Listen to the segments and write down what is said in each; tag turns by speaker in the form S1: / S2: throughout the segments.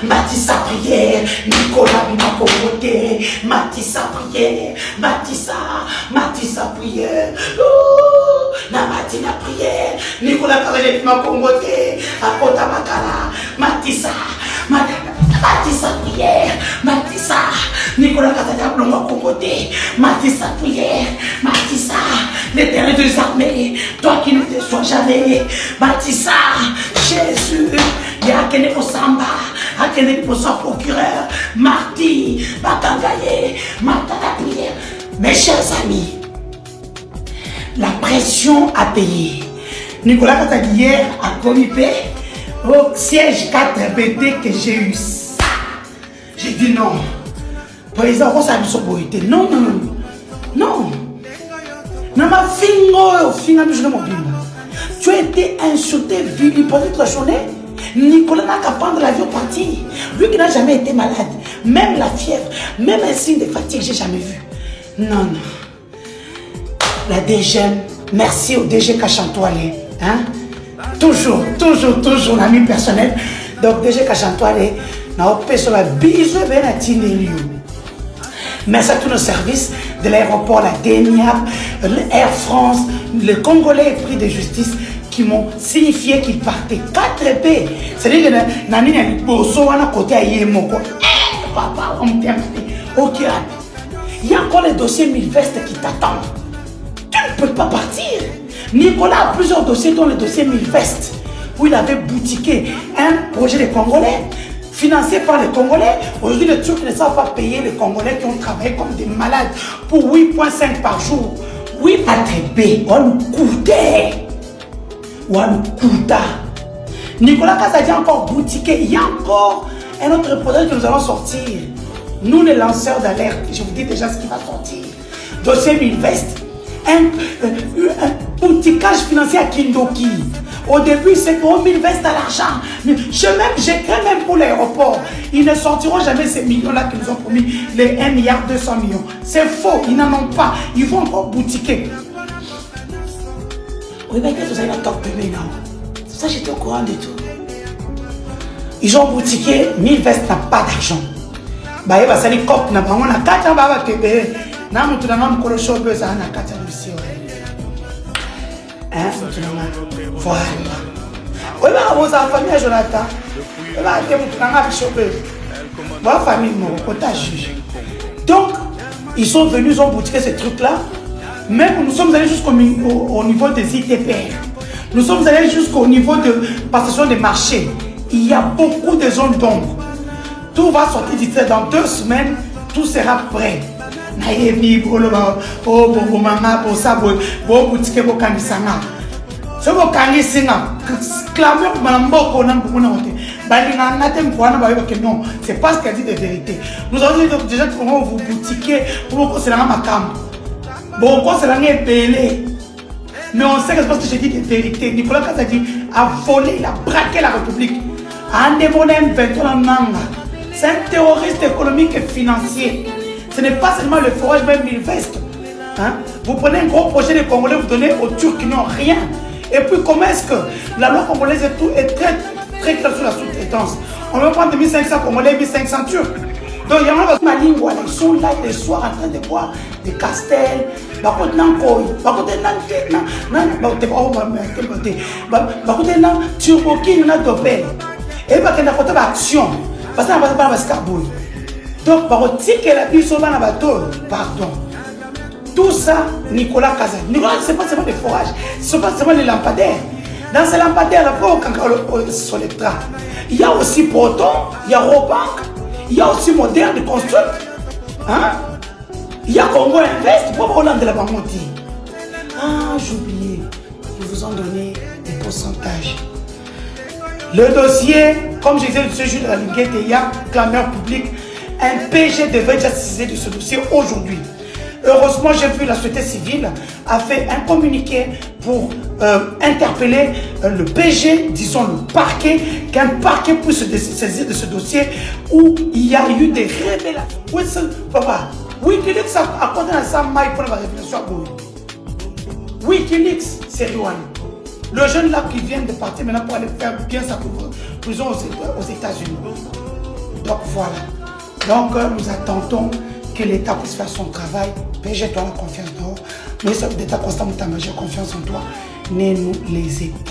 S1: Matissa prière, Nicolas Bimakomote, Matissa prière, Matissa prière, oh, Namatina prière, Nicolas Kavale Bimakomote, Akota Makala, Matissa prière, Matissa, Nicolas Kavale Bimakomote, Matissa prière, Matissa, l'Éternel des armées, toi qui ne déçois jamais, Matissa, Jésus, Yakene Osamba, Yakene Osa procureur, Marty, Batangaye, Matana prière. Mes chers amis, la pression à payer. Nicolas Katadi hier a comité au siège 4BT que j'ai eu ça. J'ai dit non. Président, on s'est soboité. Non. Non, ma fingo, au final, je ne m'en tu as été insulté, vilipendé toute la journée. Nicolas n'a qu'à prendre l'avion partir. Lui qui n'a jamais été malade, même la fièvre, même un signe de fatigue, j'ai jamais vu. Non. La DG, merci au DG Kachantoile. Hein? Toujours, l'ami personnel. Donc, DG Kachantoile, n'a pas sur la bise, ben à Tinelio. Merci à tous nos services de l'aéroport, la DENIAP, Air France, le Congolais pris de justice qui m'ont signifié qu'ils partaient 4P. C'est-à-dire que Nani a dit, côté à Yemoko. Papa, on me ok. Il y a encore les dossiers 1000 vestes qui t'attendent. Tu ne peux pas partir. Nicolas a plusieurs dossiers, dont le dossier 1000 vestes, où il avait boutiqué un projet des Congolais, financé par les Congolais. Aujourd'hui, les Turcs ne savent pas payer les Congolais qui ont travaillé comme des malades pour 8,5 par jour. Oui, pas très B, on nous coûtait. Nicolas Kazadi a encore boutiqué. Il y a encore un autre projet que nous allons sortir. Nous, les lanceurs d'alerte, je vous dis déjà ce qui va sortir. Dossier 1000 vestes. Un boutiquage financier à Kindoki. Au début, c'est pour 1000 vestes à l'argent. J'ai craint même pour l'aéroport. Ils ne sortiront jamais ces millions-là qu'ils nous ont promis, les 1,2 milliard. C'est faux, ils n'en ont pas. Ils vont encore boutiquer. Oui, mais qu'est-ce que vous avez la top bébé, non? C'est ça, j'étais au courant de tout. Ils ont boutiqué, 1000 vestes n'a pas d'argent. Bah, il va salir cop, n'a pas, on a 4 ans, bah, bébé. N'a pas tout le monde, on a ça, on a 4 ans aussi, hein, voilà. Oui, mais vous avez famille à Jonathan. Oui, mais vous avez une famille, mon juge. Donc, ils sont venus, ils ont boutiqué ces trucs-là. Même nous sommes allés jusqu'au niveau des ITPR. Nous sommes allés jusqu'au niveau de passation des marchés. Il y a beaucoup de zones d'ombre. Tout va sortir d'ici dans 2 semaines, tout sera prêt. C'est pas ce qu'elle dit de vérité. Nous avons dit déjà comment vous boutiquez, comment c'est la macam. Bon, c'est la belé. Mais on sait que c'est parce que j'ai dit de vérité. Nicolas Kazadi a volé, il a braqué la République. A démolé un vêtement en manga. C'est un terroriste économique et financier. Ce n'est pas seulement le forage, même 1000 vestes. Hein? Vous prenez un gros projet de Congolais, vous donnez aux Turcs qui n'ont rien. Et puis, comment est-ce que la loi congolaise est très claire sur la sous-traitance? On va prendre 1500 Congolais, 1500 Turcs. Donc, il y a ma ligne, ils sont là les soirs en train de boire des castels. Et bah, il y a une action. Parce que nous avons une donc, par ticket la bise au pardon. Tout ça, Nicolas Kazadi. Nicolas, ce n'est pas seulement des forages, ce n'est pas seulement les lampadaires. Dans ces lampadaires, là, sur les trains, il y a aussi Proton, il y a Robank, il y a aussi Moderne de Construct. Hein? Il y a Congo Invest, pour Hollande de la Bamoti. Ah, j'ai oublié. Ils vous ont donné des pourcentages. Le dossier, comme je disais, ce jour de la Linguette, il y a clameur public. Un PG devait déjà saisir de ce dossier aujourd'hui. Heureusement, j'ai vu la société civile a fait un communiqué pour interpeller le PG, disons le parquet, qu'un parquet puisse se saisir de ce dossier où il y a eu des révélations. Oui, papa, Wikileaks a accordé à ça maille pour la révélation à Boui. Wikileaks, c'est Luan. Le jeune là qui vient de partir maintenant pour aller faire bien sa prison aux États-Unis. Donc voilà. Donc nous attendons que l'État puisse faire son travail. J'ai toi la confiance dehors. Mais ça d'État constamment, j'ai confiance en toi. Ne nous lésez pas.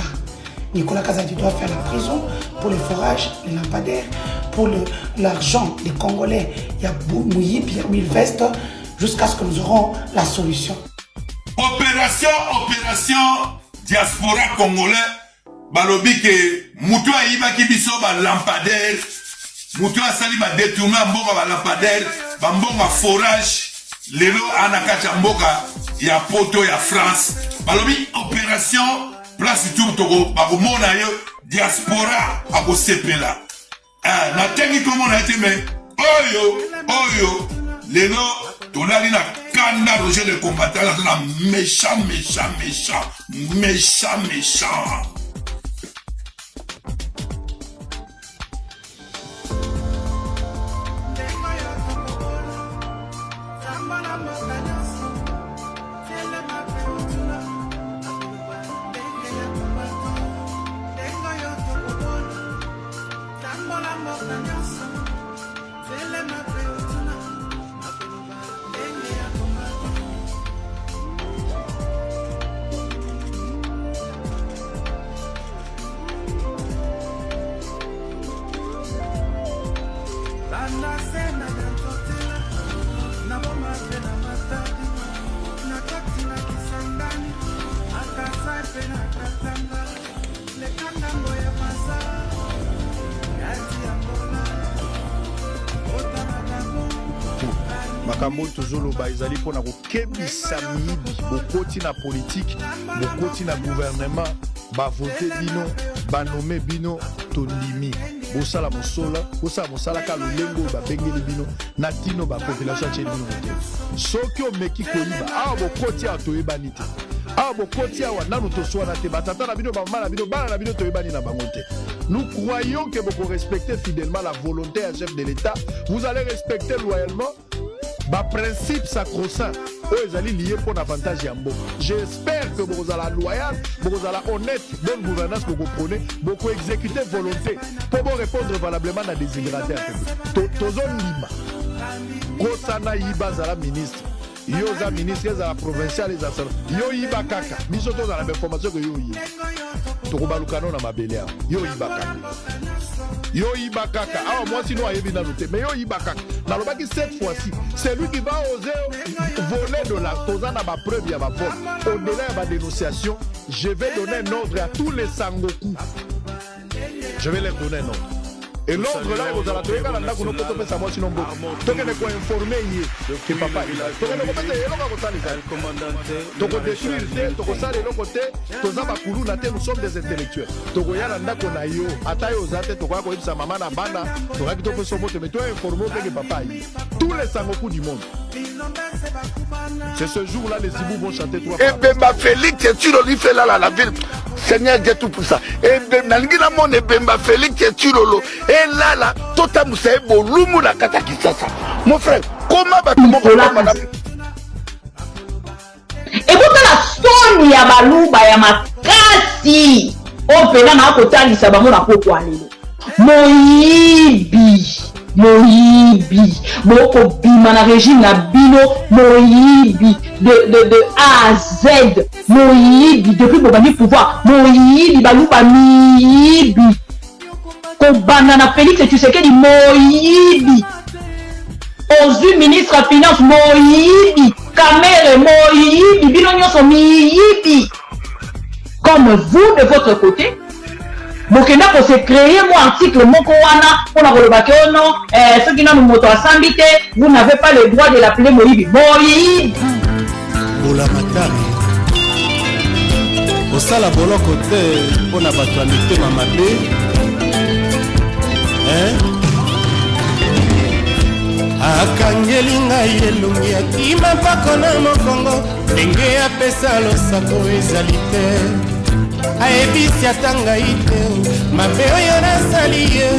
S1: Nicolas Kazadi doit faire la prison pour les forages, les lampadaires, pour l'argent des Congolais. Il y a Mouilly, Pierre Milveste, jusqu'à ce que nous aurons la solution.
S2: Opération diaspora congolais. Balobi que Moutou a iba ki biso ba lampadaire. Moutou a sali ba détourné mboka ba lampadaire, ba mbonga forage. Lelo anakacha mboka ya poto ya France. Balobi opération place tout toko bakomona yo diaspora akosepela. Na tengi comme on a été mais oyo lelo tolali na kanda Roger le combattant na méchant.
S3: makambo toujours loba ezali pona ko kebisa miyibi bokoti na politique bokoti na gouvernement ba voter bino ba nommer bino tondimi bosala mosala ka lolengo ba bengeli bino na tino ba population chez bino te soki o meki koyiba a bokoti a toyebani te a bokoti a wana no toswana te batata na bino ba mama na bino bana na bino toyebani na bango te. Nous croyons que vous respectez fidèlement la volonté à chef de l'État. Vous allez respecter loyalement le principe sacro-saint. Vous allez lier pour l'avantage Yambo. J'espère que vous allez loyal, vous allez honnête, bonne gouvernance que vous prenez, beaucoup exécuter volonté pour vous répondre valablement à des déshydratés. Tozon Lima. Kosana Yiba Zala ministre. Yoza ministre Zala provincial Yo Yiba Kaka. Bisoto dans la même formation que Yo Yiba. Tokobalukano na mabelea yo ibakaka ah moi sinon ayebi na noté mais yo ibakaka na lobaki cette fois-ci c'est lui qui va oser voler de la tozana ba preuve ya ba vol au-delà de la dénonciation je vais donner un ordre à tous les sangoku je vais leur donner un ordre et l'ordre là vous allez trouver là qu'on peut faire ça moi sinon beaucoup donc il faut informer que papa il a donc on peut dire on va le commandante donc détruire donc ça les côté toza bakulu na te nous sommes des intellectuels donc ya landa ko na yo ata yo zate to kwa ko ibisa mama na banda to ka kitoko so moto mais toi informer que papa tous les sangoku du monde c'est ce jour là les Zibou vont chanter trois
S4: et Bemba Félix tu le fait là la ville Seigneur Dieu tout pour ça et Bemba mon Bemba Félix tu le et là tota musebo lumu na kata kisasa mon frère comment va tout le monde
S5: et vous la soni ya baluba ya makasi o pena na kotalisa bango na poko alelo moyibi boko bima na régime na bino moyibi de A à Z moyibi depuis bobani pouvoir moyibi baluba miyibi kobana na Félix Tshisekedi moyibi Ozu ministre à finance moyibi Kamere moyibi bino nyonso miyibi comme vous de votre côté bokenda ko se créer moi article moko wana pona koloba ke non ceux qui n'ont moto asambi te vous n'avez pas le droit de l'appeler moyibi
S6: bola matari osala boloko te pona bato ya mitema mabe akangeli ngai elongi akima mpako na mokongo ndenge apesa losako ezali te ayebisi ata ngai te mabe oyo nasali ye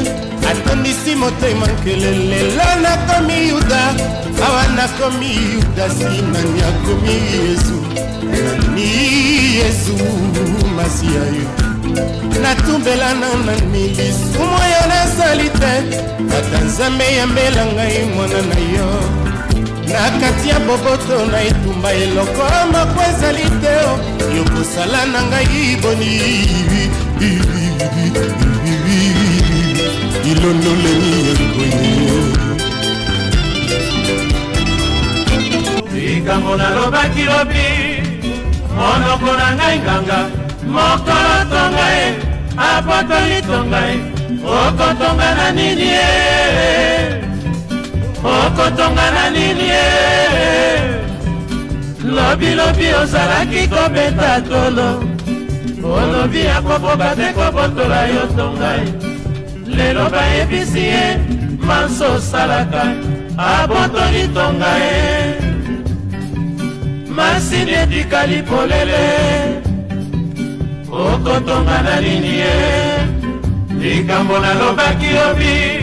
S6: atondisi motema nkele lelo nakomi yuda awa nakomi yudasi nani akomi yesu nani yesu masiya yo natumbelana na milisumu yo nasali te ata nzambe yambela ngai mwana na yo na kati ya boboto na etumba eloko moko ezali te yokosala na ngai boni ilondoleni yangoye
S7: likambo nalobaki lobi monoko na ngai nganga mokolo to ngai apotoli to ngai okotonga na nini ye okotonga na nini ye lobilobi ozalaki kobeta tolo olobi akokoba te kobotola yo to ngai lelo bayebisi ye manso osalaka abotoli to ngai masini etikali polele okotonga na nini ye likambo nalobaki obi